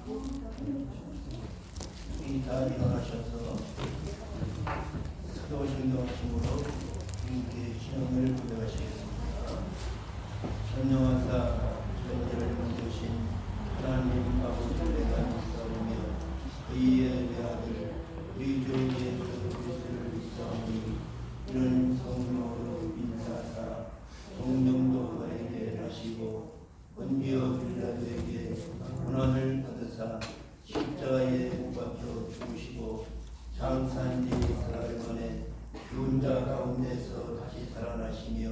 우리 다 일어나셔서 사도신경심으로 주님께 신앙을 고백하시겠습니다. 전능하사 전제를 만드신 하나님 아버지를 내가 믿사오며 그의 아들 우리 주 예수 그리스도를 믿사오니 이는 성령으로 인사하사 성령도 그에게 하시고 본디오 빌라도에게 고난을 받으사 십자가에 못 박혀 죽으시고 장사한 지 사흘 만에 죽은 자 가운데서 다시 살아나시며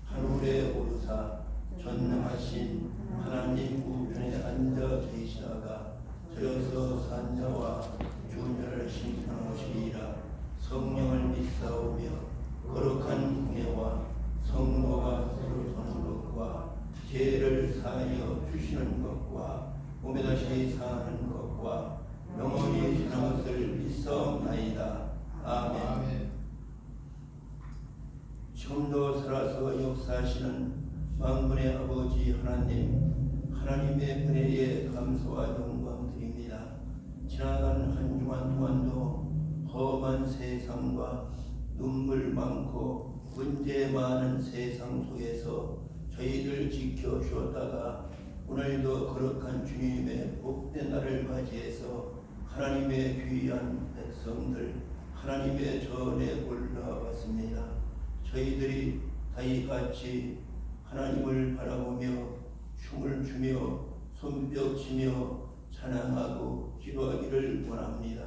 하늘에 오르사 전능하신 하나님 우편에 앉아 계시다가 저여서 산 자와 죽은 자를 심판하시리라. 성령을 믿사오며 거룩한 공예와 성도가 서로 도는 것과 죄를 사하여 주시는 것과 몸에 다시 사는 것과 영원히 사는 것을 믿사옵나이다. 아멘. 지금도 살아서 역사하시는 만군의 아버지 하나님의 은혜에 감사와 영광 드립니다. 지나간 한 주간 동안도 험한 세상과 눈물 많고 문제 많은 세상 속에서 저희를 지켜주었다가 오늘도 거룩한 주님의 복된 날을 맞이해서 하나님의 귀한 백성들 하나님의 전에 올라왔습니다. 저희들이 다이같이 하나님을 바라보며 춤을 추며 손뼉치며 찬양하고 기도하기를 원합니다.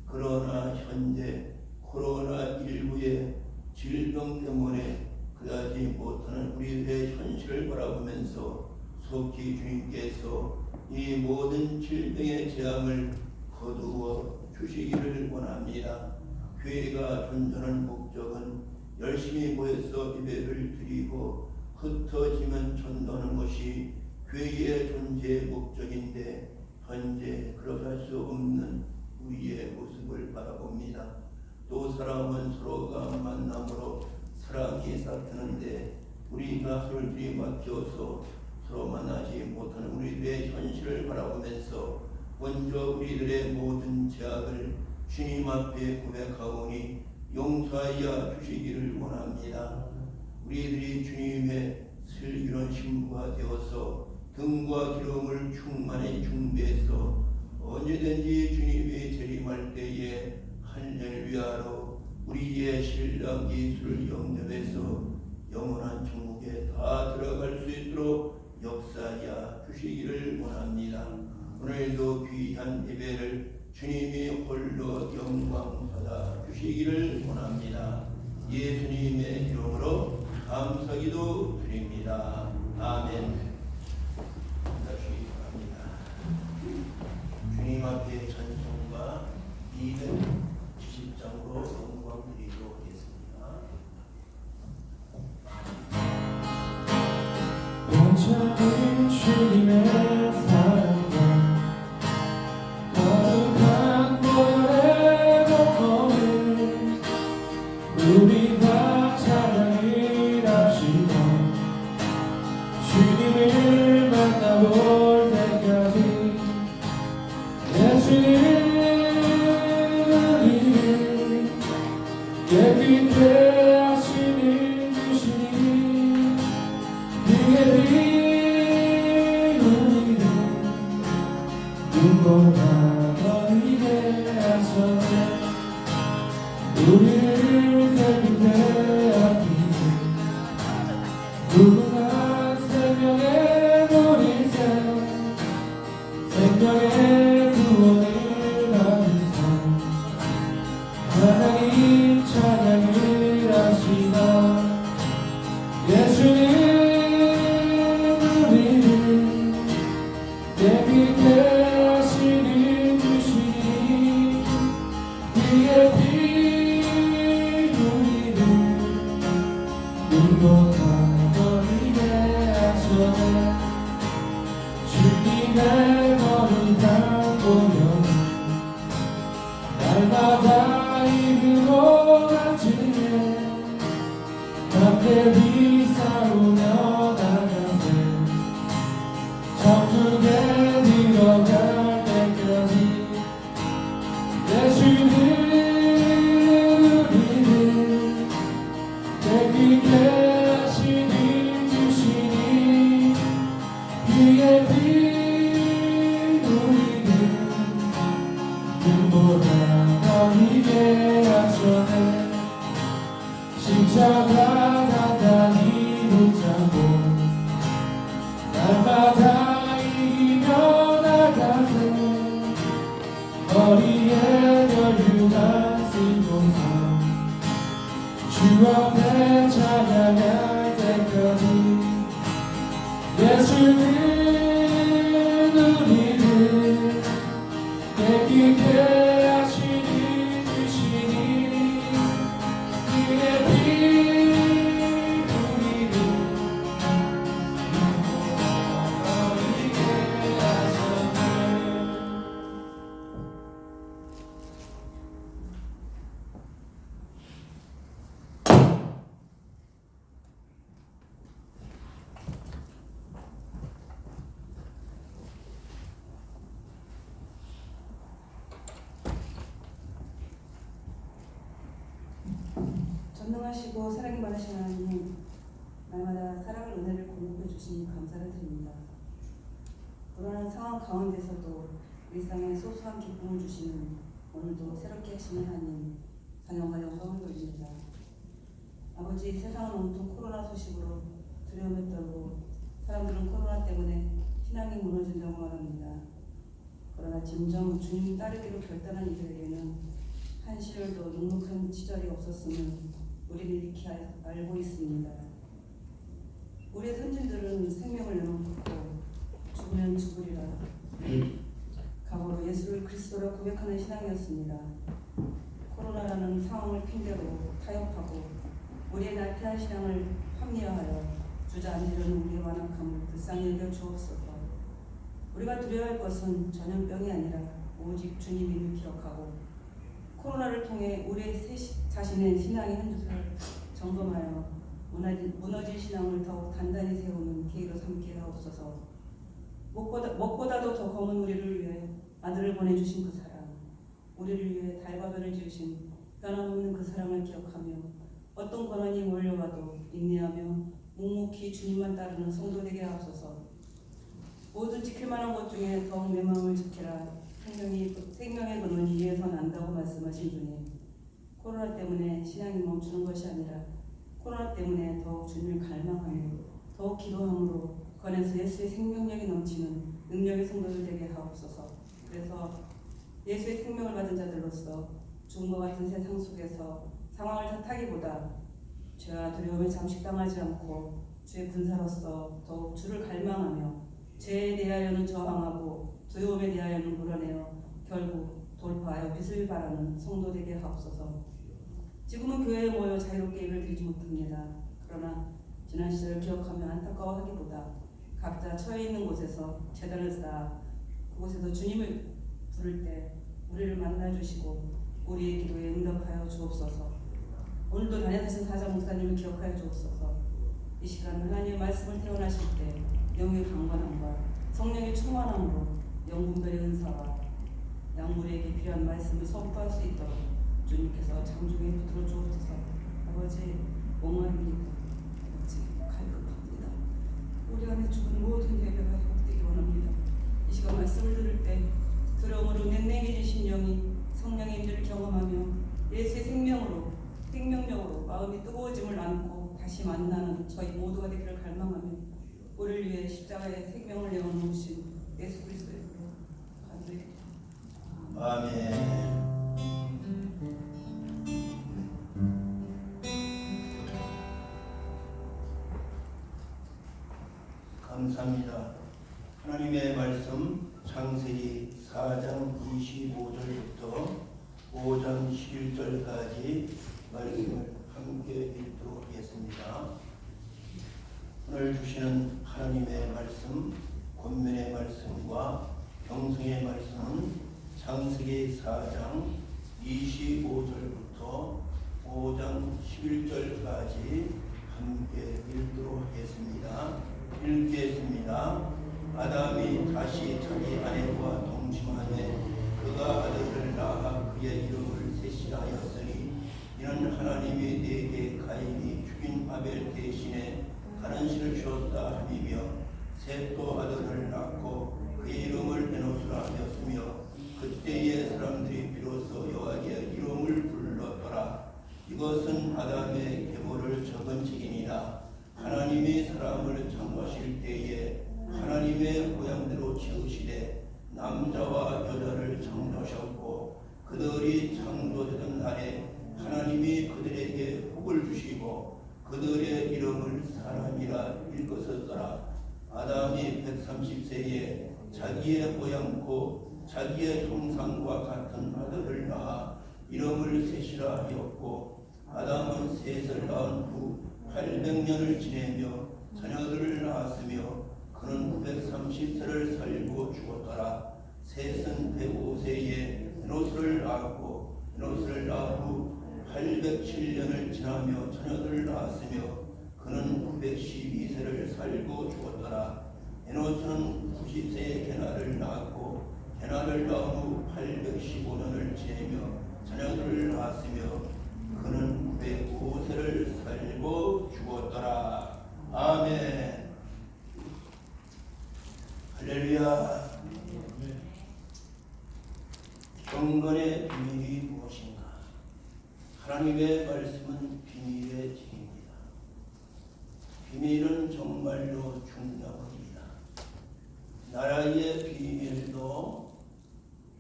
그러나 현재 코로나19의 질병 때문에 그다지 못하는 우리들의 현실을 바라보면서 속히 주님께서 이 모든 질병의 재앙을 거두어 주시기를 원합니다. 교회가 존재하는 목적은 열심히 모여서 예배를 드리고 흩어지면 전도하는 것이 교회의 존재의 목적인데 현재 그렇게 할 수 없는 우리의 모습을 바라봅니다. 또 사람은 서로가 만남으로 사랑이 싹트는데 우리가 서로 들이막혀서 서로 만나지 못하는 우리들의 현실을 바라보면서 먼저 우리들의 모든 죄악을 주님 앞에 고백하오니 용서하여 주시기를 원합니다. 우리들이 주님의 슬기로운 신부가 되어서 등과 기름을 충만히 준비해서 언제든지 주님이 재림할 때에 한년을 위하러 우리의 신랑 예수를 영접해서 영원한 천국에 다 들어갈 수 있도록 역사하여 주시기를 원합니다. 오늘도 귀한 예배를 주님이 홀로 영광 받아 주시기를 원합니다. 예수님의 이름으로 감사기도 드립니다. 아멘. 주님 앞에 찬송과 270장으로 영광 드리도록 하겠습니다. 온전히 주님의 사랑과 거룩한 보혈의 공헌을 우리 다 찬양을 합시다. 주님을 만나볼 때까지 예수님을 깨끗게 하시는 주시니 그의 비우리를 눈보다 거리게 하셨네. 우리를 깨끗게 하기를 무궁한 생명의 보리새 생명의 구원을 받은 자 하나님 찬양을 하시나. 예수님 우리를 깨끗게 하시는 주시니 그의 피 우리를 눈보다 거리게 하셨네. 주님의 거룩한 보혈 날마다 입으로 간증해 함께 비싸우며 나가세 천국에 들어갈 그의 피 우리를 눈보라 거리게 하셨네. 십자가 단단히 붙잡고 날마다 이기며 나가세. 머리에 혈류가 쓰고서 주 앞에 찬양할 때까지 예수는 우리를 깨끗게 하시니 주시니 그의 피 우리를 거리게 하셨네. 전능하시고 사랑이 많으신 하나님, 날마다 사랑을 은혜를 공급해 주시니 감사를 드립니다. 불안한 상황 가운데서도 일상에 소소한 기쁨을 주시는 오늘도 새롭게 하시는 하나님, 찬양과 영광을 돌립니다. 아버지, 세상은 온통 코로나 소식으로 두려움에 떨고 사람들은 코로나 때문에 신앙이 무너진다고 말합니다. 그러나 진정 주님 따르기로 결단한 이들에게는 한 시절도 눅눅한 시절이 없었음을 우리는 익히 알고 있습니다. 우리의 선진들은 생명을 내놓고 죽으면 죽으리라 각오로 예수를 그리스도라 고백하는 신앙이었습니다. 코로나라는 상황을 핑계로 타협하고 우리의 나태한 신앙을 합리화하여 주저앉으려는 우리의 완악함을 불쌍히 여겨 주옵소서. 우리가 두려워할 것은 전염병이 아니라 오직 주님임을 기억하고 코로나를 통해 우리의 자신의 신앙의 한 주를 점검하여 무너진 신앙을 더욱 단단히 세우는 계기로 삼게 하옵소서. 무엇보다도 더 검은 우리를 위해 아들을 보내주신 그 사랑, 우리를 위해 달과 별을 지으신 변함없는 그 사랑을 기억하며 어떤 고난이 몰려와도 인내하며 묵묵히 주님만 따르는 성도 되게 하옵소서. 모든 지킬 만한 것 중에 더욱 내 마음을 지키라. 생명의 근원이 이에서 난다고 말씀하신 주님, 코로나 때문에 신앙이 멈추는 것이 아니라 코로나 때문에 더욱 주님을 갈망하며 더욱 기도함으로 건에서 예수의 생명력이 넘치는 능력의 성도들 되게 하옵소서. 그래서 예수의 생명을 받은 자들로서 죽음과 같은 세상 속에서 상황을 탓하기보다 죄와 두려움에 잠식당하지 않고 주의 군사로서 더욱 주를 갈망하며 죄에 대하여는 저항하고 두려움에 대하여는 물어내어 결국 돌파하여 빛을 발하는 성도 되게 하옵소서. 지금은 교회에 모여 자유롭게 예배를 드리지 못합니다. 그러나 지난 시절을 기억하며 안타까워하기보다 각자 처해 있는 곳에서 제단을 쌓아 그곳에서 주님을 부를 때 우리를 만나주시고 우리의 기도에 응답하여 주옵소서. 오늘도 다녀가신 사자 목사님을 기억하여 주옵소서. 이 시간 하나님의 말씀을 태어나실 때 영의 강건함과 성령의 충만함으로 영분별의 은사와 양물에게 필요한 말씀을 선포할 수 있도록 주님께서 장중에 붙들어 주옵소서. 아버지, 목마릅니다. 아버지, 갈급합니다. 우리 안에 죽은 모든 예배가 회복되기 원합니다. 이 시간 말씀을 들을 때 두려움으로 냉랭해지신 영이 성령의 임재를 경험하며 예수의 생명력으로 마음이 뜨거워짐을 안고 다시 만나는 저희 모두가 되기를 갈망하며 우리를 위해 십자가에 생명을 내어놓으신 예수 그리스도의 이름으로 간절히 아멘. 감사합니다. 하나님의 말씀 창세기 4장 25절부터 5장 11절까지 말씀을 함께 읽도록 하겠습니다. 오늘 주시는 하나님의 말씀, 권면의 말씀과 경성의 말씀은 창세기 4장 25절부터 5장 11절까지 함께 읽도록 하겠습니다. 읽겠습니다. 아담이 다시 자기 아내와 동침하되 그가 아들을 낳아 그의 이름을 셋이라 하였으니 이는 하나님이 내게 가인이 죽인 아벨 대신에 다른 신을 주었다 함이며 셋도 아들을 낳아 하늘도 지으시되 남자와 여자를 창조하셨고 그들이 창조되던 날에 하나님이 그들에게 복을 주시고 그들의 이름을 사람이라 일컫었더라. 아담이 130세에 자기의 모양고 자기의 형상과 같은 아들을 낳아 이름을 셋이라 하였고 아담은 셋을 낳은 후 800년을 지내며 자녀들을 낳았으며 그는 930세를 살고 죽었더라. 셋은 105세에 에노스를 낳았고 에노스를 낳은 후 807년을 지나며 자녀들을 낳았으며 그는 912세를 살고 죽었더라. 에노스는 90세에 게나를 낳았고 게나를 낳은 후 815년을 지내며 자녀들을 낳았으며 그는 905세를 살고 죽었더라. 아멘. 할렐루야. 경건의 비밀이 무엇인가? 하나님의 말씀은 비밀의 책입니다. 비밀은 정말로 중요합니다. 나라의 비밀도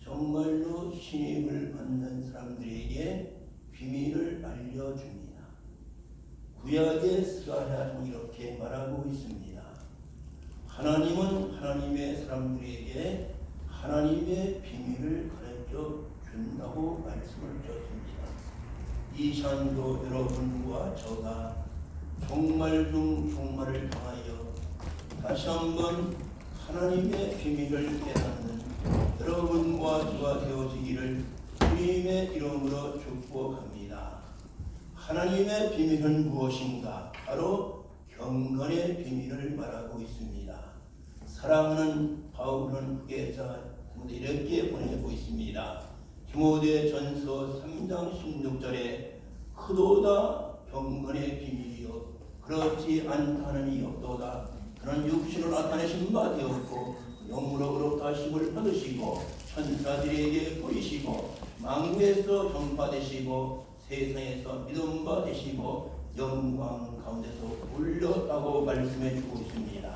정말로 신임을 받는 사람들에게 비밀을 알려줍니다. 구약의 스가랴는 이렇게 말하고 있습니다. 하나님은 하나님의 사람들에게 하나님의 비밀을 가르쳐 준다고 말씀을 주셨습니다. 이 시간도 여러분과 저가 종말 중 종말을 당하여 다시 한번 하나님의 비밀을 깨닫는 여러분과 저가 되어지기를 주님의 이름으로 축복합니다. 하나님의 비밀은 무엇인가? 바로 경건의 비밀을 말하고 있습니다. 사랑하는 바울은 후계자 이렇게 보내고 있습니다. 디모데전서 3장 16절에 크도다 경건의 비밀이요 그렇지 않다는 이 없도다. 그는 육신으로 나타내신 바 되었고 영으로 의롭다 하심을 받으시고 천사들에게 보이시고 만국에서 전파되시고 세상에서 믿음 받으시고 영광 가운데서 올렸다고 말씀해 주고 있습니다.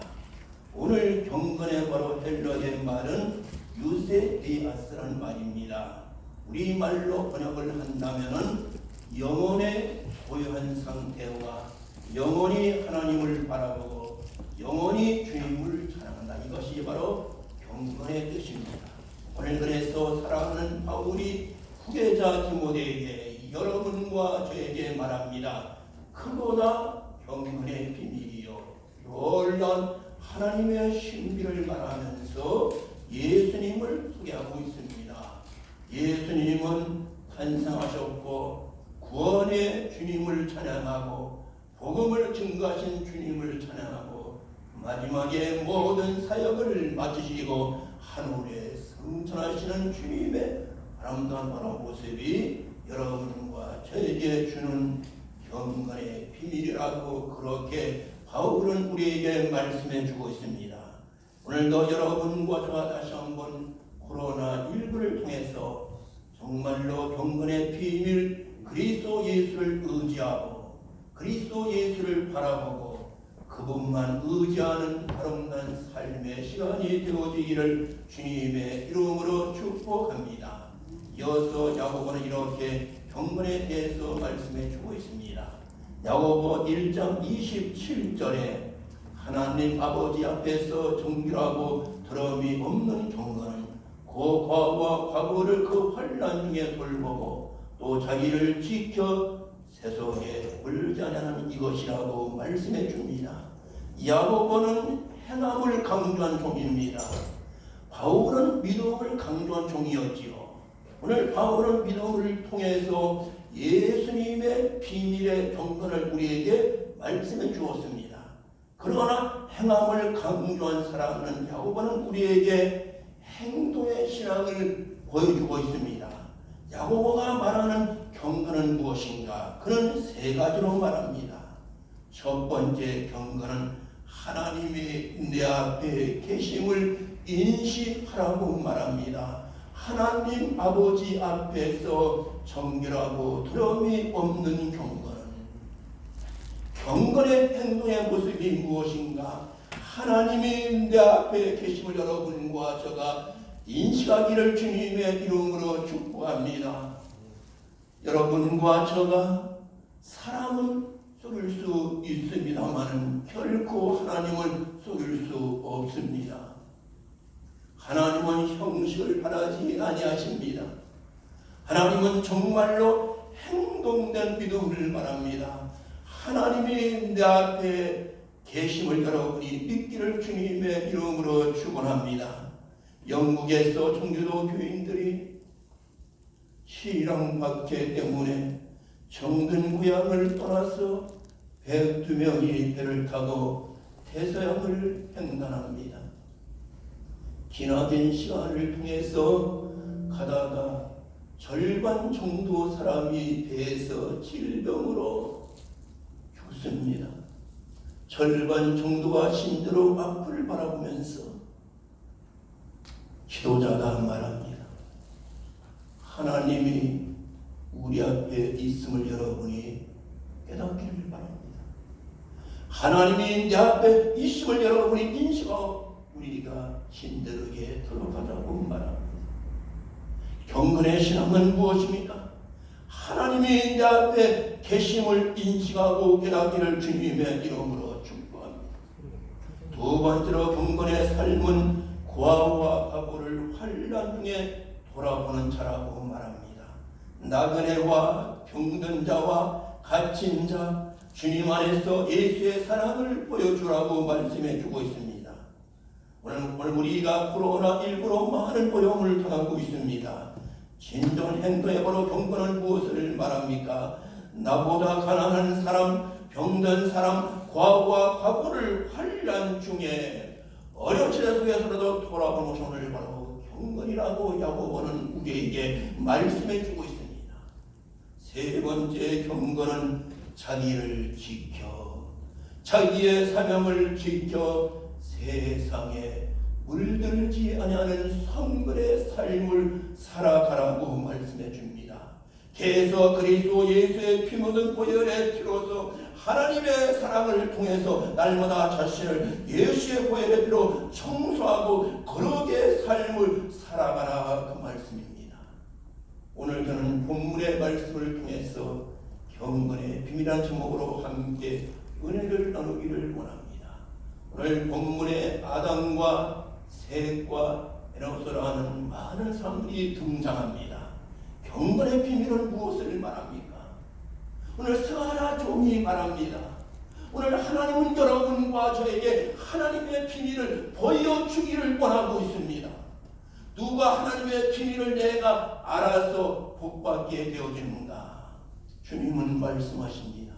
오늘 경건의 바로 헬라의 말은 유세디아스라는 말입니다. 우리말로 번역을 한다면은 영혼의 고요한 상태와 영원히 하나님을 바라보고 영원히 주님을 찬양한다. 이것이 바로 경건의 뜻입니다. 오늘 그래서 사랑하는 바울이 후계자 디모데에게 여러분과 저에게 말합니다. 크보다 경건의 비밀이요 놀라운 하나님의 신비를 말하면서 예수님을 소개하고 있습니다. 예수님은 탄생하셨고 구원의 주님을 찬양하고 복음을 증거하신 주님을 찬양하고 마지막에 모든 사역을 마치시고 하늘에 승천하시는 주님의 아름다운 바로 모습이 여러분과 저에게 주는 경건의 비밀이라고 그렇게 바울은 우리에게 말씀해 주고 있습니다. 오늘도 여러분과 저와 다시 한번 코로나19를 통해서 정말로 경건의 비밀 그리스도 예수를 의지하고 그리스도 예수를 바라보고 그분만 의지하는 아름다운 삶의 시간이 되어지기를 주님의 이름으로 축복합니다. 이어서 야고보는 이렇게 경건에 대해서 말씀해 주고 있습니다. 야고보 1장 27절에 하나님 아버지 앞에서 정결하고 더러움이 없는 경건은 고과와 과거를 그 환난 중에 돌보고 또 자기를 지켜 세속에 물지 않는 이것이라고 말씀해 줍니다. 야고보는 행함을 강조한 종입니다. 바울은 믿음을 강조한 종이었지요. 오늘 바울은 믿음을 통해서 예수님의 비밀의 경건을 우리에게 말씀해 주었습니다. 그러나 행함을 강조한 사람은 야고보는 우리에게 행동의 신앙을 보여주고 있습니다. 야고보가 말하는 경건은 무엇인가? 그는 세 가지로 말합니다. 첫 번째 경건은 하나님이 내 앞에 계심을 인식하라고 말합니다. 하나님 아버지 앞에서 정결하고 두려움이 없는 경건은 경건의 행동의 모습이 무엇인가? 하나님이 내 앞에 계심을 여러분과 저가 인식하기를 주님의 이름으로 축복합니다. 여러분과 저가 사람은 속일 수 있습니다만 결코 하나님을 속일 수 없습니다. 하나님은 형식을 바라지 아니하십니다. 하나님은 정말로 행동된 믿음을 바랍니다. 하나님이 내 앞에 계심을 여러분이 믿기를 주님의 이름으로 축원합니다. 영국에서 청교도 교인들이 신앙박해 때문에 정든 고향을 떠나서 102명이 배를 타고 대서양을 횡단합니다. 지나긴 시간을 통해서 가다가 절반 정도 사람이 배에서 질병으로 죽습니다. 절반 정도가 힘들어 앞을 바라보면서 지도자가 말합니다. 하나님이 우리 앞에 있음을 여러분이 깨닫기를 바랍니다. 하나님이 내 앞에 있음을 여러분이 인식하고 우리가 힘들게 돌아가자고 말합니다. 경건의 신앙은 무엇입니까? 하나님이 내 앞에 계심을 인식하고 깨닫기를 주님의 이름으로 축복합니다. 두 번째로 경건의 삶은 고아와 과부를 환난 중에 돌아보는 자라고 말합니다. 나그네와 병든 자와 갇힌 자, 주님 안에서 예수의 사랑을 보여주라고 말씀해 주고 있습니다. 오늘 우리가 코로나19로 많은 고용을 당하고 있습니다. 진정 행동해보러 경건은 무엇을 말합니까? 나보다 가난한 사람, 병든 사람, 과부와 과부를 환난 중에 어려운 시대 속에서라도 돌아보는 손을 바로 경건이라고 야고보는 우리에게 말씀해 주고 있습니다. 세 번째 경건은 자기를 지켜, 자기의 사명을 지켜 세상에 물들지 아니하는 성결의 삶을 살아가라고 말씀해 줍니다. 계속 그리스도 예수의 피 묻은 보혈의 피로서 하나님의 사랑을 통해서 날마다 자신을 예수의 보혈의 피로 청소하고 거룩의 삶을 살아가라 그 말씀입니다. 오늘 저는 본문의 말씀을 통해서 경건의 비밀한 제목으로 함께 은혜를 나누기를 원합니다. 오늘 본문에 아담과 셋과 에노스라는 많은 사람들이 등장합니다. 경건의 비밀은 무엇을 말합니까? 오늘 스가랴 종이 말합니다. 오늘 하나님은 여러분과 저에게 하나님의 비밀을 보여주기를 원하고 있습니다. 누가 하나님의 비밀을 내가 알아서 복받게 되어지는가? 주님은 말씀하십니다.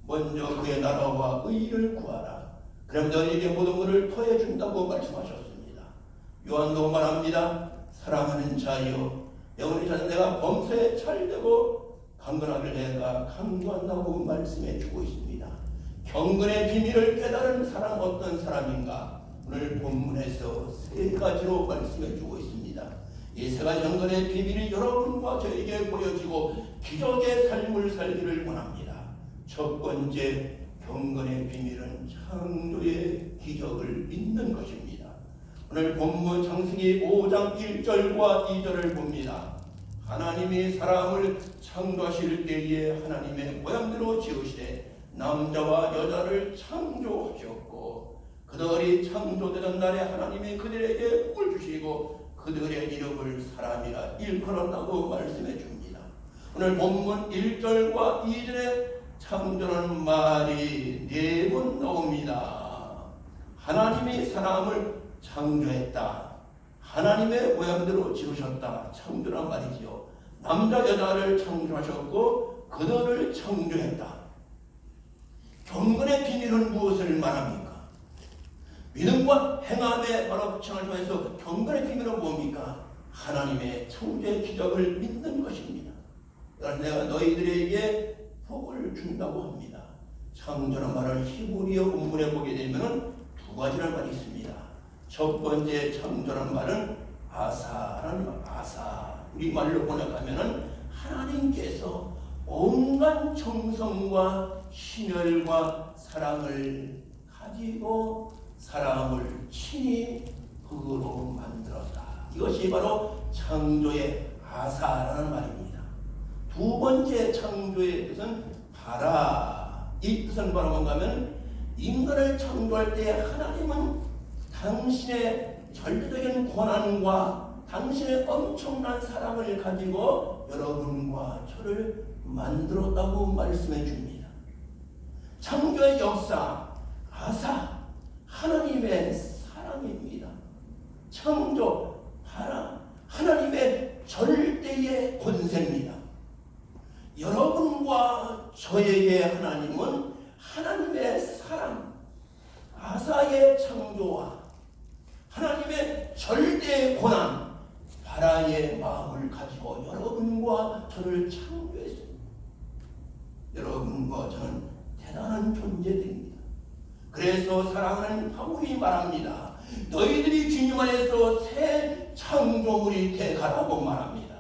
먼저 그의 나라와 의를 구하라. 그럼 너희에게 모든 것을 더해준다고 말씀하셨습니다. 요한도 말합니다. 사랑하는 자여, 영원히 자는 내가 범사에 잘되고 강건하길 내가 강구한다고 말씀해 주고 있습니다. 경건의 비밀을 깨달은 사람 어떤 사람인가? 오늘 본문에서 세 가지로 말씀해 주고 있습니다. 이 세 가지 경건의 비밀이 여러분과 저에게 보여지고 기적의 삶을 살기를 원합니다. 첫 번째 경건의 비밀은 창조의 기적을 믿는 것입니다. 오늘 본문 창세기 5장 1절과 2절을 봅니다. 하나님이 사람을 창조하실 때에 하나님의 모양대로 지으시되 남자와 여자를 창조하셨고 그들이 창조되던 날에 하나님이 그들에게 복을 주시고 그들의 이름을 사람이라 일컬었다고 말씀해 줍니다. 오늘 본문 1절과 2절에 창조라는 말이 4번 나옵니다. 하나님이 사람을 창조했다. 하나님의 모양대로 지으셨다. 창조란 말이죠. 남자 여자를 창조하셨고 그들을 창조했다. 경건의 비밀은 무엇을 말합니까? 믿음과 행함의 바로 부창을 통해서 경건의 비밀은 뭡니까? 하나님의 창조의 기적을 믿는 것입니다. 그래서 내가 너희들에게 복을 준다고 합니다. 창조라는 말을 히브리어 원문에 보게 되면 두 가지라는 말이 있습니다. 첫 번째 창조라는 말은 아사라는 말, 아사. 우리말로 번역하면 하나님께서 온갖 정성과 심혈과 사랑을 가지고 사람을 친히 흙으로 만들었다. 이것이 바로 창조의 아사라는 말입니다. 두 번째 창조의 뜻은 바라. 이 뜻은 바로 뭔가 하면 인간을 창조할 때 하나님은 당신의 절대적인 권한과 당신의 엄청난 사랑을 가지고 여러분과 저를 만들었다고 말씀해 줍니다. 창조의 역사, 아사, 하나님의 사랑입니다. 창조, 바라, 하나님의 절대의 권세입니다. 여러분과 저에게 하나님은 하나님의 사랑, 아사의 창조와 하나님의 절대의 권한, 바라의 마음을 가지고 여러분과 저를 창조했습니다. 여러분과 저는 대단한 존재들입니다. 그래서 사랑하는 바울이 말합니다. 너희들이 주님 안에서 새 창조물이 되가라고 말합니다.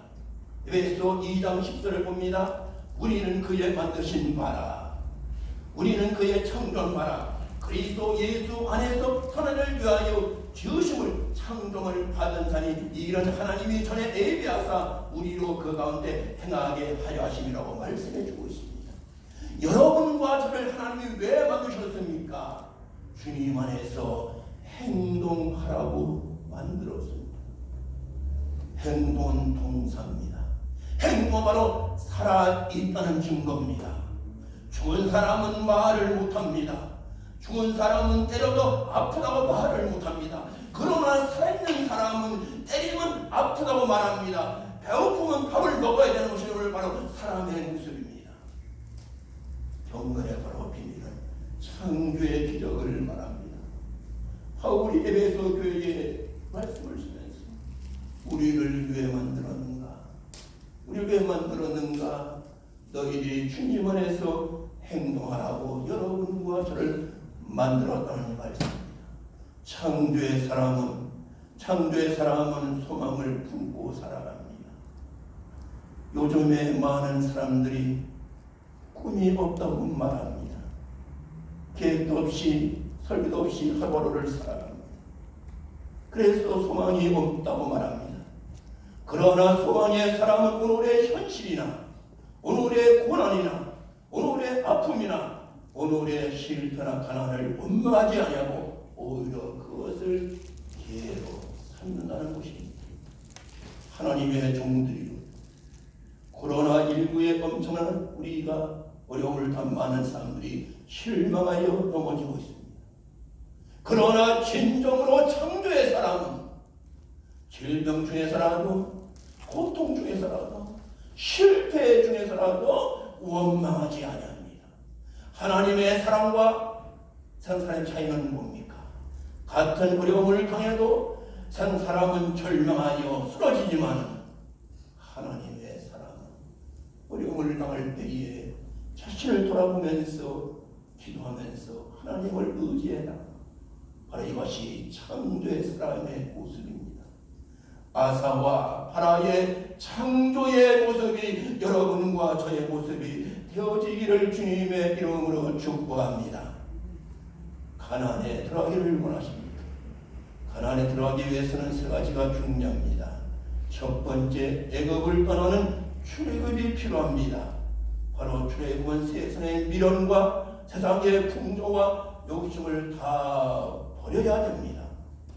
에베소 2장 10절을 봅니다. 우리는 그의 만드신 바라, 우리는 그의 창조한 바라, 그리스도 예수 안에서 선한을 위하여 지으심을 창조를 받은 자니 이런 하나님이 전에 예비하사 우리로 그 가운데 행하게 하려 하심이라고 말씀해 주고 있습니다. 여러분과 저를 하나님이 왜 만드셨습니까? 주님 안에서 행동하라고 만들었습니다. 행동은 동사입니다. 행동은 바로 살아있다는 증거입니다. 죽은 사람은 말을 못합니다. 죽은 사람은 때려도 아프다고 말을 못합니다. 그러나 살아있는 사람은 때리면 아프다고 말합니다. 배고프면 밥을 먹어야 되는 것이 오늘 바로 사람의 모습입니다. 경건의 바로 비밀은 창조의 기적을 말합니다. 바울이 에베소 교회에 말씀을 쓰면서 우리를 왜 만들었는가? 우리를 왜 만들었는가? 너희들이 주님 안에서 행동하라고 여러분과 저를 만들었다는 말씀입니다. 창조의 사람은 소망을 품고 살아갑니다. 요즘에 많은 사람들이 꿈이 없다고 말합니다. 계획도 없이 설계도 없이 하루하루를 살아갑니다. 그래서 소망이 없다고 말합니다. 그러나 소망의 사람은 오늘의 현실이나 오늘의 고난이나 오늘의 아픔이나 오늘의 실패나 가난을 원망하지 아니하고 오히려 그것을 기회로 삼는다는 것입니다. 하나님의 종들이 코로나19에 엄청난 우리가 어려움을 단 많은 사람들이 실망하여 넘어지고 있습니다. 그러나 진정으로 창조의 사람은 질병 중에서라도 고통 중에서라도 실패 중에서라도 원망하지 아니합니다. 하나님의 사랑과 사람의 차이는 뭡니까? 같은 어려움을 당해도 사람은 절망하여 쓰러지지만 하나님의 사랑은 어려움을 당할 때에 자신을 돌아보면서 기도하면서 하나님을 의지해라. 바로 이것이 창조의 사람의 모습입니다. 아사와 바라의 창조의 모습이 여러분과 저의 모습이 되어지기를 주님의 이름으로 축복합니다. 가나안에 들어가기를 원하십니다. 가나안에 들어가기 위해서는 세 가지가 중요합니다. 첫 번째, 애굽을 떠나는 출애굽이 필요합니다. 바로 출애굽은 세상의 미련과 세상의 풍조와 욕심을 다 버려야 됩니다.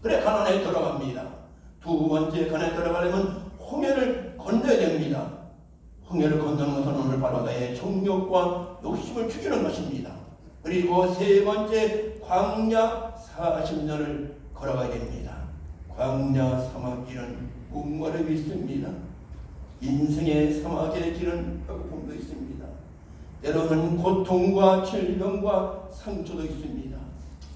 그래 가나안에 들어갑니다. 두 번째, 가나안에 들어가려면 홍해를 건너야 됩니다. 홍해를 건너는 것은 오늘 바로 나의 정욕과 욕심을 죽이는 것입니다. 그리고 세 번째, 광야 40년을 걸어가야 됩니다. 광야 사막길은 목마름이 있습니다. 인생의 사막의 길은 배고픔도 있습니다. 때로는 고통과 질병과 상처도 있습니다.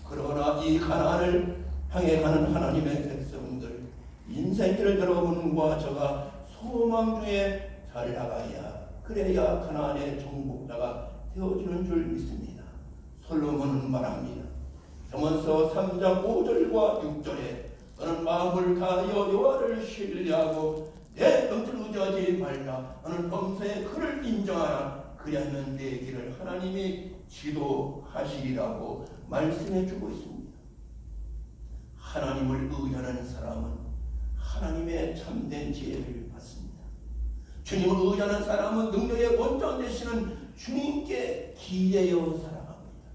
그러나 이 가나안을 향해 가는 하나님의 백성들, 인생길을 여러분과 저가 소망 중에 잘 나가야 그래야 가나안의 정복자가 되어지는 줄 믿습니다. 솔로몬은 말합니다. 잠언서 3장 5절과 6절에 너는 마음을 다하여 여호와를 신뢰하고 내 명철을 의지하지 말라. 너는 범사의 그를 인정하라. 그리하면 내 길을 하나님이 지도하시리라고 말씀해 주고 있습니다. 하나님을 의지하는 사람은 하나님의 참된 지혜를 받습니다. 주님을 의지하는 사람은 능력의 원장 되시는 주님께 기대어 살아갑니다.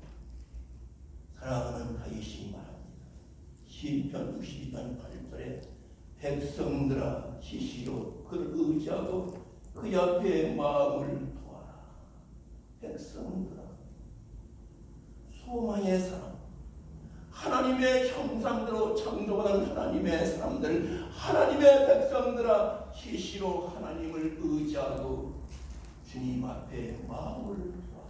사랑하는 다윗이 말합니다. 시편 62편 8절에 백성들아 시시로 그를 의지하고 그 옆에 마음을 두어라. 백성들아, 소망의 사람, 하나님의 형상대로 창조하는 하나님의 사람들, 하나님의 백성들아 시시로 하나님을 의지하고 주님 앞에 마음을 두어라.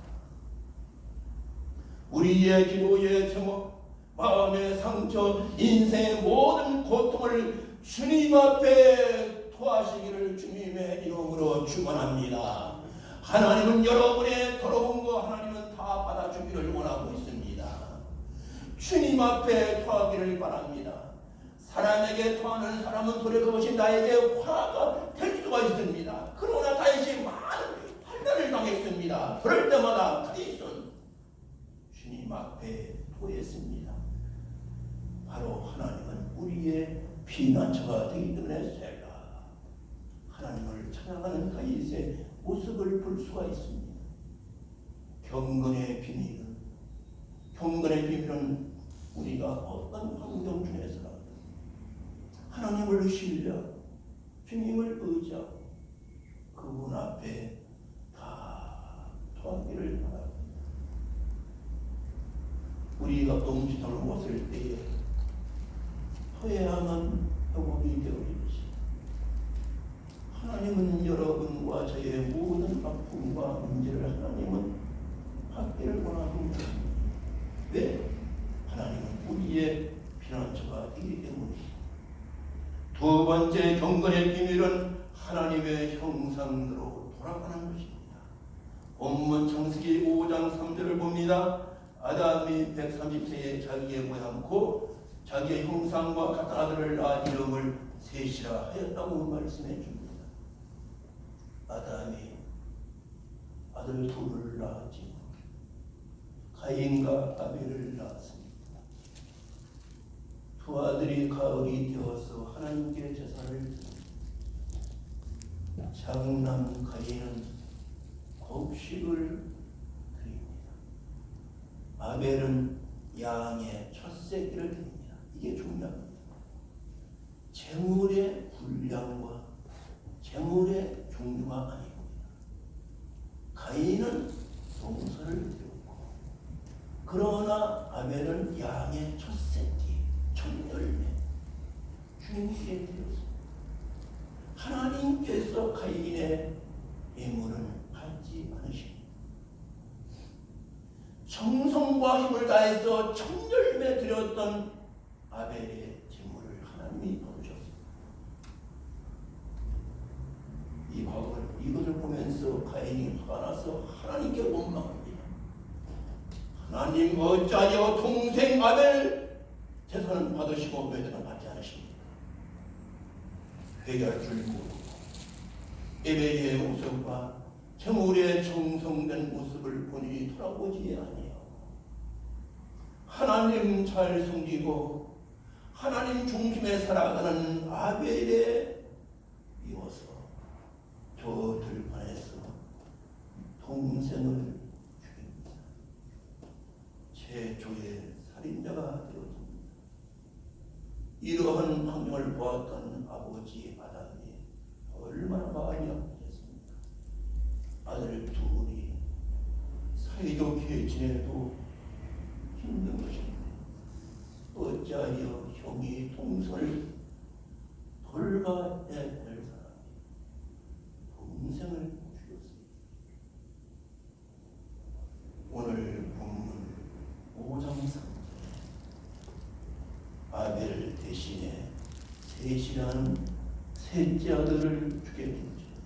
우리의 기도의 제목, 마음의 상처, 인생의 모든 고통을 주님 앞에 토하시기를 주님의 이름으로 축원합니다. 하나님은 여러분의 더러운 거 하나님은 다 받아주기를 원하고 있습니다. 주님 앞에 토하기를 바랍니다. 사람에게 토하는 사람은 도리어 그것이 나에게 화가 될 수가 있습니다. 그러나 다윗이 많은 환난을 당했습니다. 그럴 때마다 다윗은 주님 앞에 토했습니다. 바로 하나님은 우리의 피난처가 되기 때문에 셀라, 하나님을 찬양하는 다윗의 모습을 볼 수가 있습니다. 경건의 비밀은 우리가 어떤 환경 중에서라도 하나님을 신뢰하고 주님을 의지하고 그분 앞에 다 토하기를 바랍니다. 우리가 음식을 먹을 때에 토해야만 회복이 되어지듯이 하나님은 여러분과 저의 모든 아픔과 문제를 하나님은 받기를 원합니다. 왜? 하나님은 우리의 피난처가 되기 때문입니다. 두 번째 경건의 비밀은 하나님의 형상대로 돌아가는 것입니다. 본문 창세기 5장 3절을 봅니다. 아담이 130세에 자기의 모양코 자기의 형상과 같은 아들을 낳아 이름을 셋이라 하였다고 말씀해 줍니다. 아담이 아들 둘을 낳았지, 가인과 아벨을 낳았습니다. 두 아들이 가을이 되어서 하나님께 제사를 드립니다. 장남 가인은 곡식을 드립니다. 아벨은 양의 첫 새끼를 드립니다. 이게 중요합니다. 재물의 분량과 재물의 종류가 아닙니다. 가인은 동서를 드렸고, 그러나 아벨은 양의 첫 새끼, 첫 열매, 주님께 드렸습니다. 하나님께서 가인의 예물은 받지 않으십니다. 정성과 힘을 다해서 첫 열매 드렸던 아벨의 제물을 하나님이 받으셨습니다. 이것을 보면서 가인이 화가 나서 하나님께 원망합니다. 하나님 어찌하여 동생 아벨 제사는 받으시고 외도는 받지 않으십니까? 회개할 줄 모르고 예배의 모습과 제물의 정성된 모습을 본인이 돌아보지 아니하고 하나님 잘 섬기고 하나님 중심에 살아가는 아벨에 이어서 저 들판에서 동생을 죽입니다. 최초의 살인자가 되어집니다. 이러한 환경을 보았던 아버지 아담이 얼마나 마음이 아프겠습니까? 아들 둘이 사이좋게 지내도 힘든 것인데 어찌하여 형이 동생을 돌봐야 될 사람이 동생을 죽였습니다. 오늘 본문 5장 3절 아벨 대신에 셋이라는 셋째 아들을 주게 된 것입니다.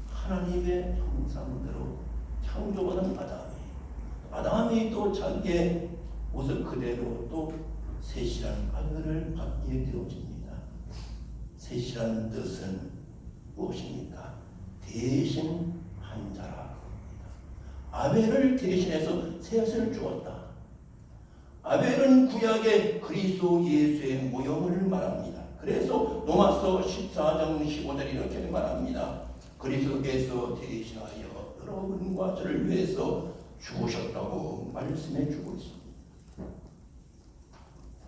하나님의 형상대로 창조받은 아담이 또 자기의 모습 그대로 또 셋이라는 아들을 받게 되어집니다. 셋이라는 뜻은 무엇입니까? 대신한 자라 합니다. 아벨을 대신해서 셋을 주었다. 아벨은 구약의 그리스도 예수의 모형을 말합니다. 그래서 로마서 14장 15절 이렇게 말합니다. 그리스도께서 대신하여 여러분과 저를 위해서 죽으셨다고 말씀해 주고 있습니다.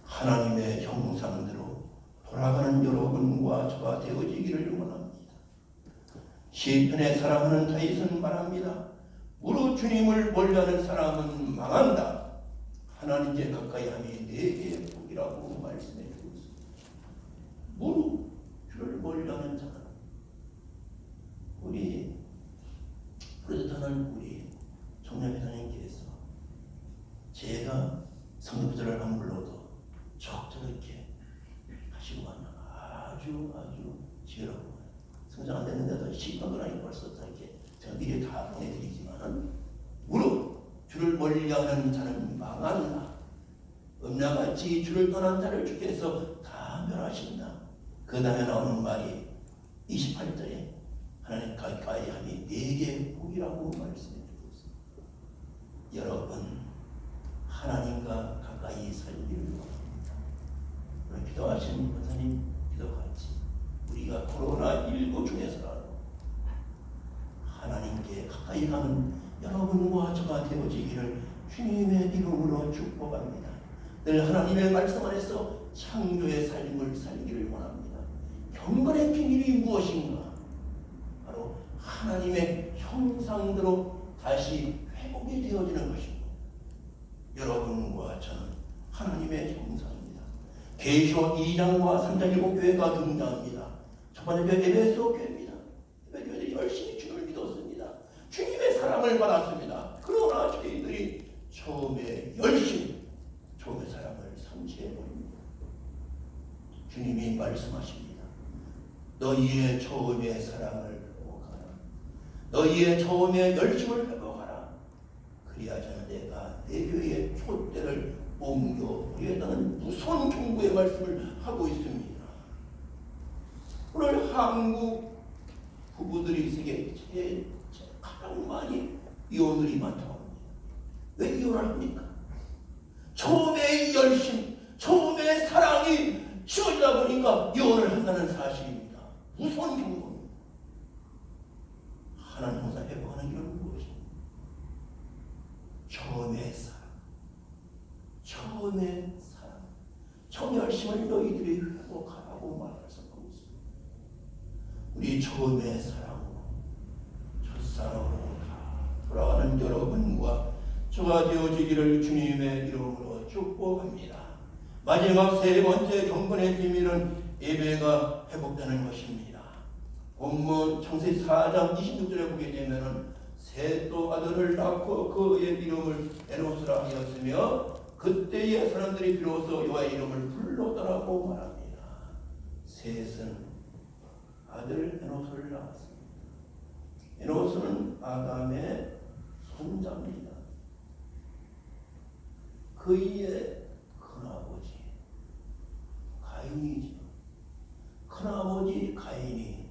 하나님의 형상대로 돌아가는 여러분과 저가 되어지기를 원합니다. 시편에 사랑하는 다윗은 말합니다. 무릇 주님을 멀리하는 사람은 망한다. 하나님께 가까이 함이 내게 복이라고 말씀해 주고 있습니다. 무릇 주를 멀리하는 자는 우리 프로테스탄트 우리 청년회장님께서 제가 성도들을 안 불러도 적절하게 하시고 하면 아주 지혜롭고 성장 안 됐는데도 시간이 벌써 이렇게 제가 미리 다 보내드리지만은 무릇 주를 멀리하는 자는 망한다. 음녀같이 주를 떠난 자를 주께서 다 멸하신다. 그 다음에 나오는 말이 28절에 하나님 가까이 함이 내게 복이라고 말씀해주고 있습니다. 여러분 하나님과 가까이 살기를 원합니다. 오늘 기도하신 권사님 기도같이 우리가 코로나19 중에서라도 하나님께 가까이 가는 여러분과 저가 되어지기를 주님의 이름으로 축복합니다. 늘 하나님의 말씀 안에서 창조의 삶을 살기를 원합니다. 경건의 비밀이 무엇인가? 바로 하나님의 형상대로 다시 회복이 되어지는 것입니다. 여러분과 저는 하나님의 형상입니다. 계시록 2장과 3장 7교회가 등장합니다. 첫 번째 교회 에베소 교회입니다. 에베소 교회들이 열심히 주님을 믿었습니다. 주님의 사랑을 받았습니다. 그러나 저희들이 처음에 처음에 사랑을 상실해버립니다. 주님이 말씀하십니다. 너희의 처음의 사랑을 회복하라. 너희의 처음의 열심을 회복하라. 그리하자는 내가 내 교회의 촛대를 옮겨보겠다는 무서운 경고의 말씀을 하고 있습니다. 오늘 한국 부부들이 세계 제일 가장 많이 이혼들이 많다고 합니다. 왜 이혼을 합니까? 처음의 열심, 처음의 사랑이 쉬어지다 보니까 이혼을 한다는 사실입니다. 무서운 경고입니다. 하나님 항상 회복하는 길은 무엇입니까? 처음의 사랑, 처음의 열심을 너희들이 회복하라고 말씀하고 있습니다. 우리 처음의 사랑으로, 첫사랑으로 다 돌아가는 여러분과 저가 되어지기를 주님의 이름으로 축복합니다. 마지막 세 번째 경건의 비밀은 예배가 회복되는 것입니다. 본문 창세기 4장 26절에 보게 되면은 셋도 아들을 낳고 그의 이름을 에노스라 하였으며 그때의 사람들이 비로소 여호와의 이름을 불렀더라고 말합니다. 셋은 아들 에노스를 낳았습니다. 에노스는 아담의 손자입니다. 그의 큰아버지 가인이죠. 큰아버지 가인이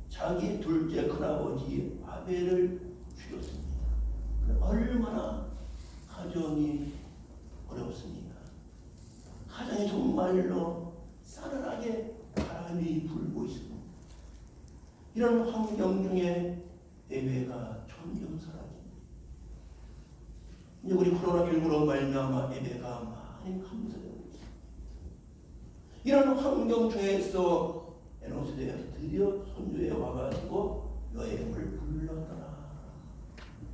자기 둘째 큰아버지 아벨을 죽였습니다. 얼마나 가정이 어렵습니까? 가정이 정말로 싸늘하게 바람이 불고 있습니다. 이런 환경 중에 예배가 점점 사라집니다. 이제 우리 코로나19로 말미암아 예배가 많이 감소되고 있습니다. 이런 환경 중에서 에노스가 드디어 손주에 와가지고 여호와의 이름을 불렀더라.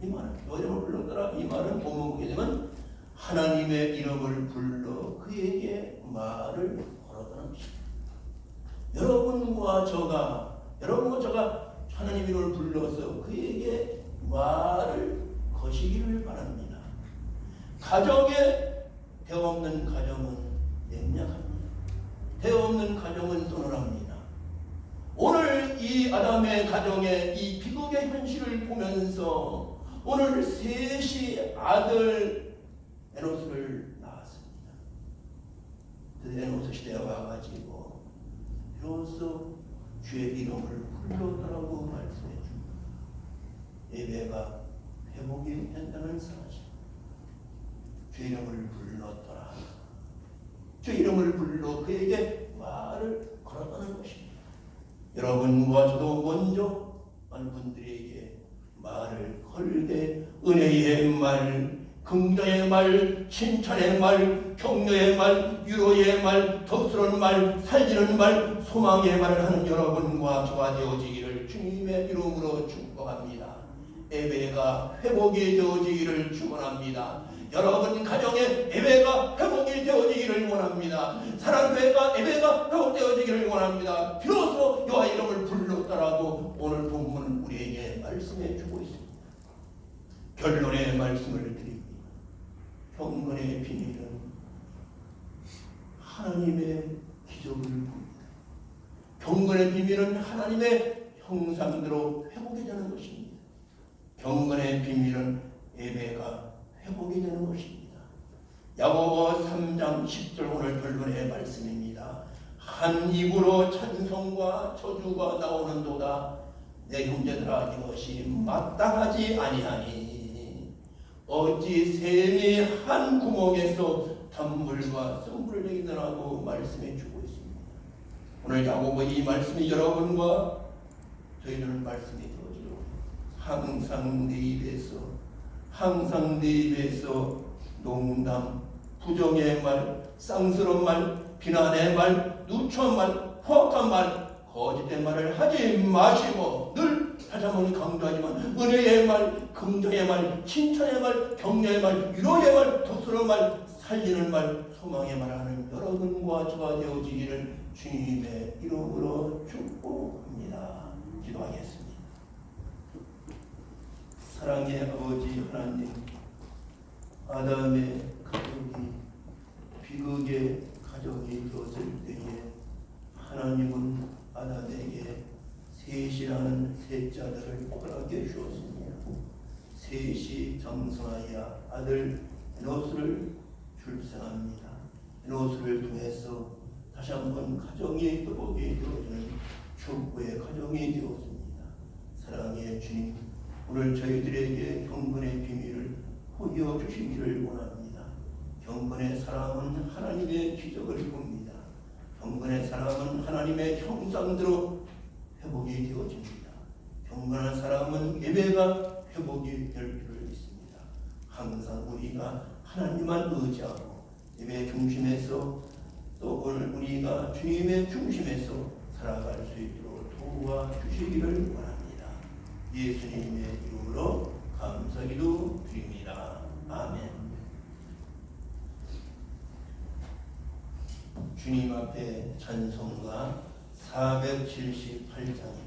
이 말은 여호와의 이름을 불렀더라. 이 말은 본문 보게 되면 하나님의 이름을 불러 그에게 말을 걸었다는 것입니다. 여러분과 저가 하나님의 이름을 불러서 그에게 말을 거시기를 바랍니다. 가정에 대화 없는 가정은 냉약합니다. 대화 없는 가정은 서늘합니다. 오늘 이 아담의 가정의 이 비극의 현실을 보면서 오늘 셋이 아들 에노스를 낳았습니다. 그 에노스 시대에 와가지고 비로소 주의 이름을 불렀다라고 말씀해 줍니다. 예배가 회복이 된다는 사실. 주 이름을 불렀더라. 주 이름을 불러 그에게 말을 걸었다는 것입니다. 여러분과 저도 먼저 많은 분들에게 말을 걸되 은혜의 말, 긍정의 말, 칭찬의 말, 격려의 말, 위로의 말, 덕스러운 말, 살리는 말, 소망의 말을 하는 여러분과 저가 되어지기를 주님의 이름으로 축복합니다. 예배가 회복이 되어지기를 축원합니다. 여러분 가정에 예배가 회복이 되어지기를 원합니다. 사랑교회가 예배가 회복되어지기를 원합니다. 비로소 여호와 이름을 불렀다라고 오늘 본문은 우리에게 말씀해 주고 있습니다. 결론의 말씀을 드립니다. 경건의 비밀은 하나님의 기적을 봅니다. 경건의 비밀은 하나님의 형상대로 회복이 되는 것입니다. 경건의 비밀은 예배가 회복이 되는 것입니다. 야고보 3장 10절 오늘 결론의 말씀입니다. 한 입으로 찬송과 저주가 나오는도다. 내 형제들아 이것이 마땅하지 아니하니 어찌 샘이 한 구멍에서 단물과 썬물을 내리느라고 말씀해 주고 있습니다. 오늘 야고보 이 말씀이 여러분과 저희들은 말씀이 되어지고 항상 내 입에서 농담, 부정의 말, 쌍스러운 말, 비난의 말, 누추한 말, 포악한 말, 거짓된 말을 하지 마시고 늘 다시 한번 강조하지만 은혜의 말, 긍정의 말, 칭찬의 말, 격려의 말, 위로의 말, 덕스러운 말, 살리는 말, 소망의 말을 하는 여러분과 저가 되어지기를 주님의 이름으로 축복합니다. 기도하겠습니다. 사랑의 아버지 하나님, 아담의 가족이 비극의 가족이 되었을 때에 하나님은 아담에게 셋이라는 셋자들을 허락해 주었습니다. 셋이 장성하여 아들 에노스를 출생합니다. 에노스를 통해서 다시 한번 가정이 회복이 되어지는 축복의 가정이 되었습니다. 사랑의 주님, 오늘 저희들에게 경건의 비밀을 보여 주시기를 원합니다. 경건의 사람은 하나님의 기적을 봅니다. 경건의 사람은 하나님의 형상대로 회복이 되어집니다. 경건한 사람은 예배가 회복이 될 줄을 믿습니다. 항상 우리가 하나님만 의지하고 예배 중심에서 또 오늘 우리가 주님의 중심에서 살아갈 수 있도록 도와주시기를 원합니다. 예수님의 이름으로 감사기도 드립니다. 아멘. 주님 앞에 찬송가 478장입니다.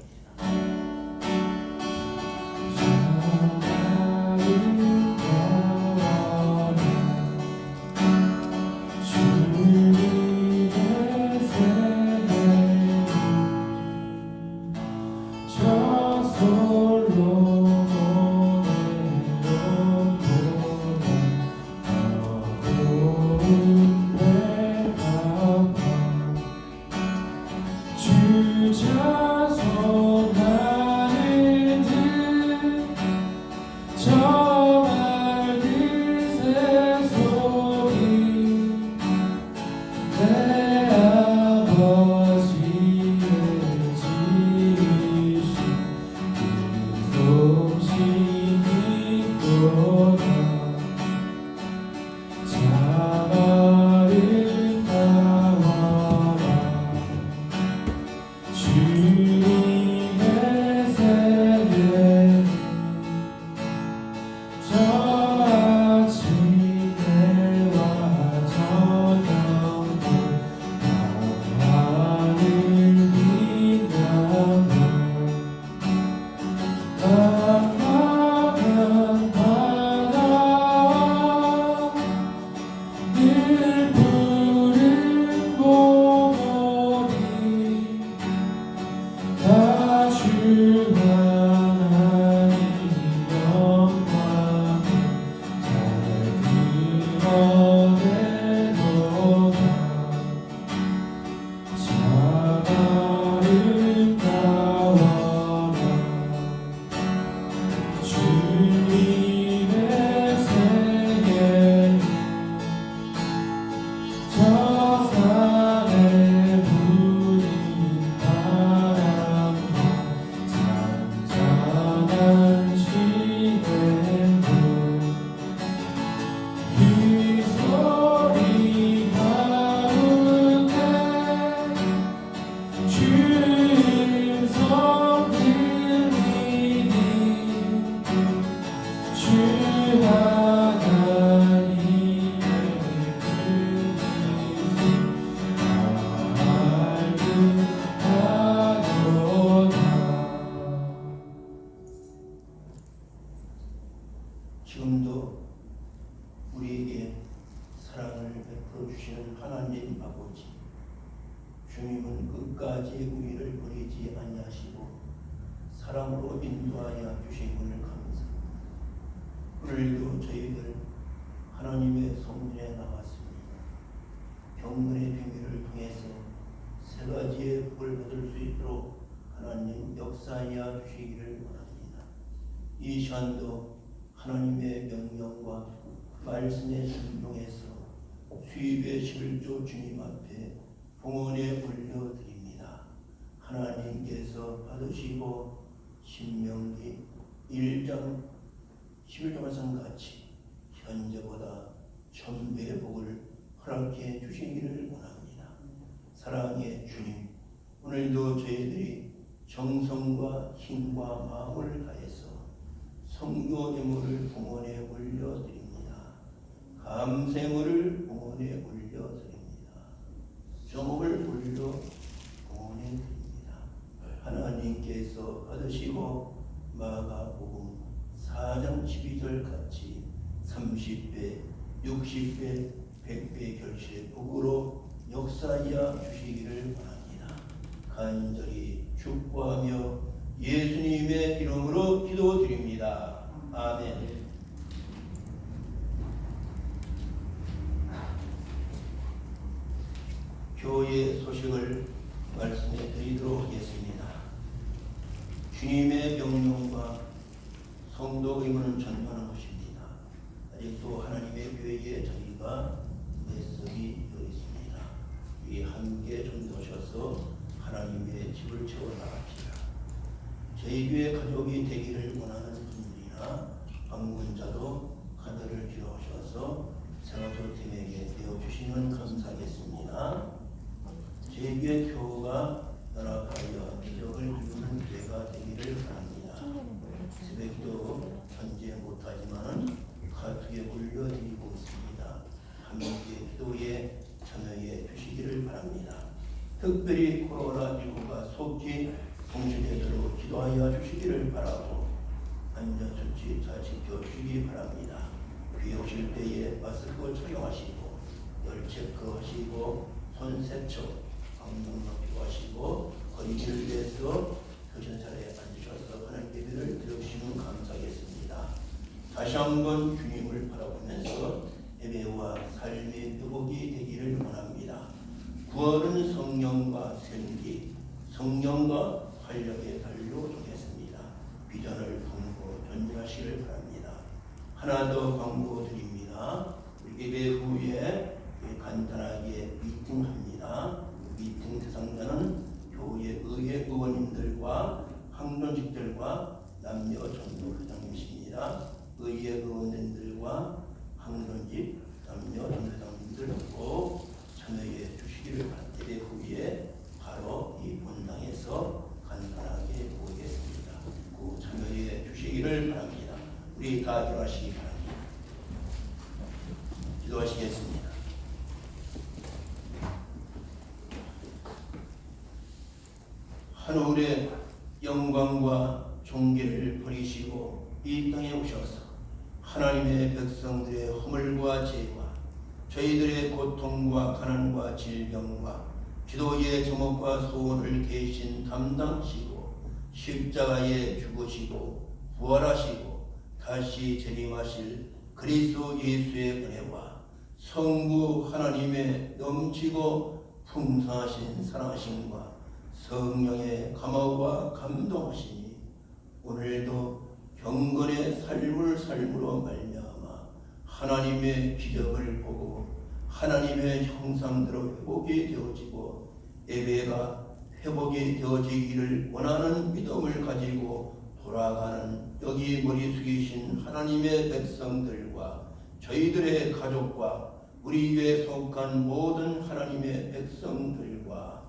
끝까지 우리를 버리지 아니하시고 사랑으로 인도하여 주심을 감사합니다. 오늘도 저희들 하나님의 성전에 나왔습니다. 경건의 비밀을 통해서 세 가지의 복을 받을 수 있도록 하나님 역사하여 주시기를 원합니다. 이 시간도 하나님의 명령과 말씀에 순종해서 수입의 11조 주님 앞에 봉헌에 올려드립니다. 하나님께서 받으시고 신명기 1장 11조 말씀같이 현재보다 1000배의 복을 허락해 주시기를 원합니다. 사랑의 주님, 오늘도 저희들이 정성과 힘과 마음을 다해서 성교 예물을 봉헌에 올려드립니다. 감세물을 봉헌에 올려드립니다. 정업을 올려 봉헌에 드립니다. 하나님께서 받으시고 마가복음 4장 12절 같이 30배, 60배, 100배 결실의 복으로 역사하여 주시기를 원합니다. 간절히 축복하며 예수님의 이름으로 기도드립니다. 아멘. 교회 소식을 말씀해 드리도록 하겠습니다. 주님의 명령과 성도 의무는 전파하는 것입니다. 아직도 하나님의 교회에 저희가 내석이 되어 있습니다. 이 함께 전도하셔서 하나님의 집을 채워 나갑시다. 저희 교회 가족이 되기를 원하는 분들이나 방문자도 카드를 기록하셔서 생활조팀에게 내어주시면 감사하겠습니다. 저희 교회 교우가 연합하여 기적을 이루는 교회가 되기를 바랍니다. 새벽기도 현재 못하지만 카톡에 올려드리고 있습니다. 함께 기도에 참여해 주시기를 바랍니다. 특별히 코로나19가 속히 봉쇄되도록 기도하여 주시기를 바라고 안전수치 잘 지켜주시기 바랍니다. 귀에 오실 때에 마스크 착용하시고 열 체크하시고 손 세척, 방문만 필요하시고 거리를 위해서 교신 자리에 앉으셔서 하나님 예배를 드려주시면 감사하겠습니다. 다시 한번 주님을 바라보면서 예배와 삶의 회복이 되기를 원합니다. 구원은 성령과 생기, 성령과 활력의 달로 정했습니다. 비전을 품고 전진하시기를 바랍니다. 하나 더 광고드립니다. 예배 후에 간단하게 미팅합니다. 미팅 대상자는 교회 의회 의원님들과 항론직들과 남녀 전도 회장님이십니다. 의회 의원님들과 항론직 남녀 전도 회장님들도 참여해 주시기를 바랍니다. 예배 후에 바로 이 본당에서 간단하게 모이겠습니다. 그 참여해 주시기를 바랍니다. 우리 다 일어나시기 바랍니다. 기도하시겠습니다. 하늘의 영광과 존귀를 버리시고 이 땅에 오셔서 하나님의 백성들의 허물과 죄와 저희들의 고통과 가난과 질병과 기도의 제목과 소원을 대신 담당하시고 십자가에 죽으시고 부활하시고 다시 재림하실 그리스도 예수의 은혜와 성부 하나님의 넘치고 풍성하신 사랑하심과 성령의 감화와 감동하시니 오늘도 경건의 삶으로 말미암아 하나님의 기적을 보고 하나님의 형상대로 회복이 되어지고 예배가 회복이 되어지기를 원하는 믿음을 가지고 돌아가는 여기 머리 숙이신 하나님의 백성들과 저희들의 가족과 우리 교회에 속한 모든 하나님의 백성들과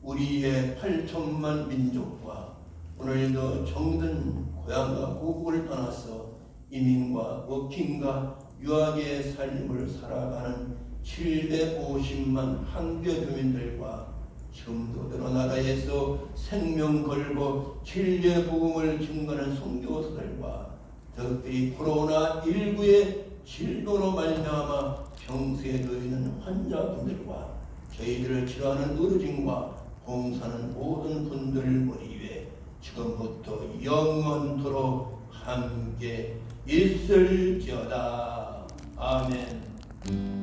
우리의 8천만 민족과 오늘도 정든 고향과 고국을 떠나서 이민과 워킹과 유학의 삶을 살아가는 750만 한교 교민들과 지금도 여러 나라에서 생명 걸고 진리의 복음을 증거하는 선교사들과 특별히 코로나19의 질병으로 말미암아 병세에 놓이는 환자분들과 저희들을 치료하는 의료진과 봉사하는 모든 분들 머리 위에 지금부터 영원토록 함께 있을지어다. 아멘.